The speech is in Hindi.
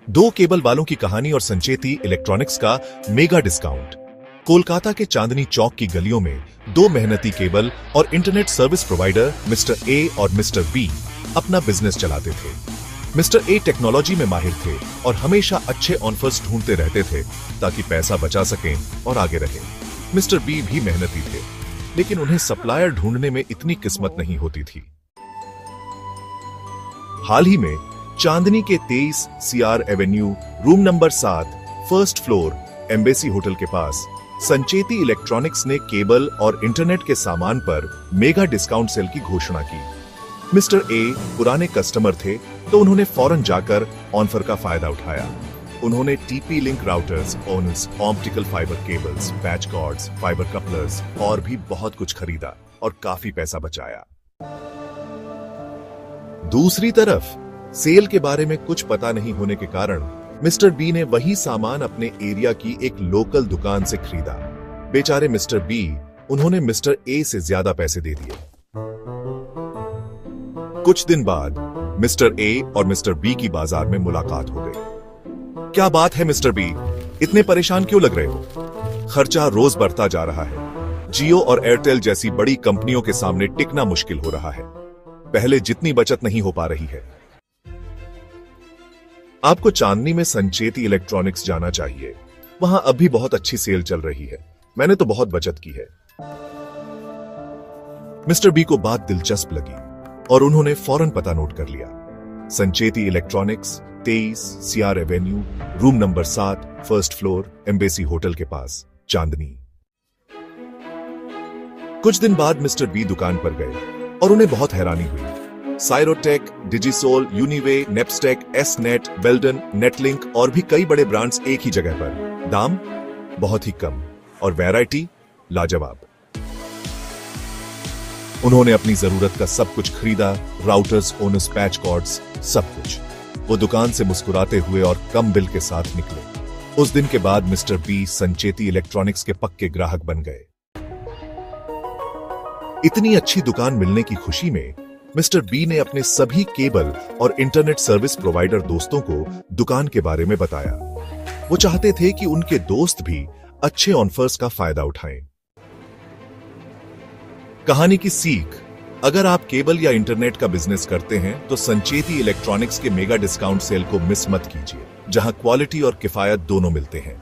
दो केबल वालों की कहानी और संचेती इलेक्ट्रॉनिक्स का मेगा डिस्काउंट। कोलकाता के चांदनी चौक की गलियों में दो मेहनती केबल और internet service provider mister A और मिस्टर बी अपना बिजनेस चलाते थे। मिस्टर ए टेक्नोलॉजी में माहिर थे और हमेशा अच्छे ऑफर्स ढूंढते रहते थे ताकि पैसा बचा सकें और आगे रहें। मिस्टर बी भी मेहनती थे, लेकिन उन्हें सप्लायर ढूंढने में इतनी किस्मत नहीं होती थी। हाल ही में चांदनी के 23 CR Avenue room number 7 first floor embassy hotel के पास संचेती इलेक्ट्रॉनिक्स ने केबल और इंटरनेट के सामान पर मेगा डिस्काउंट सेल की घोषणा की। मिस्टर ए पुराने कस्टमर थे तो उन्होंने फौरन जाकर ऑफर का फायदा उठाया। उन्होंने TP link routers, ONUs, optical fibre cables, patch cords, fibre couplers और भी बहुत कुछ खरीदा और काफी पैसा बचाया। दूसरी तरफ सेल के बारे में कुछ पता नहीं होने के कारण मिस्टर बी ने वही सामान अपने एरिया की एक लोकल दुकान से खरीदा। बेचारे मिस्टर बी, उन्होंने मिस्टर ए से ज्यादा पैसे दे दिए। कुछ दिन बाद मिस्टर ए और मिस्टर बी की बाजार में मुलाकात हो गई। क्या बात है मिस्टर बी, इतने परेशान क्यों लग रहे हो? खर्चा रोज बढ़ता जा रहा है। जियो और एयरटेल जैसी बड़ी कंपनियों के सामने टिकना मुश्किल हो रहा है। पहले जितनी बचत नहीं हो पा रही है। आपको चांदनी में संचेती इलेक्ट्रॉनिक्स जाना चाहिए, वहां अभी बहुत अच्छी सेल चल रही है। मैंने तो बहुत बचत की है। मिस्टर बी को बात दिलचस्प लगी और उन्होंने फौरन पता नोट कर लिया। Sancheti electronics 23 CR Avenue room number 7 first floor embassy hotel के पास चांदनी। कुछ दिन बाद मिस्टर बी दुकान पर गए और उन्हें बहुत हैरानी हुई। साइरोटेक, डिजिसोल, यूनिवे, नेप्सटेक, एसनेट, बेल्डन, नेटलिंक और भी कई बड़े ब्रांड्स एक ही जगह पर। दाम बहुत ही कम और वैरायटी लाजवाब। उन्होंने अपनी जरूरत का सब कुछ खरीदा, राउटर्स, ओनस, पैच कॉर्ड्स, सब कुछ। वो दुकान से मुस्कुराते हुए और कम बिल के साथ निकले। उस दिन के बाद मिस्टर बी संचेती इलेक्ट्रॉनिक्स के पक्के ग्राहक बन गए। इतनी अच्छी दुकान मिलने की खुशी में मिस्टर बी ने अपने सभी केबल और इंटरनेट सर्विस प्रोवाइडर दोस्तों को दुकान के बारे में बताया। वो चाहते थे कि उनके दोस्त भी अच्छे ऑफर्स का फायदा उठाएं। कहानी की सीख: अगर आप केबल या इंटरनेट का बिजनेस करते हैं तो संचेती इलेक्ट्रॉनिक्स के मेगा डिस्काउंट सेल को मिस मत कीजिए, जहां क्वालिटी और किफायत दोनों मिलते हैं।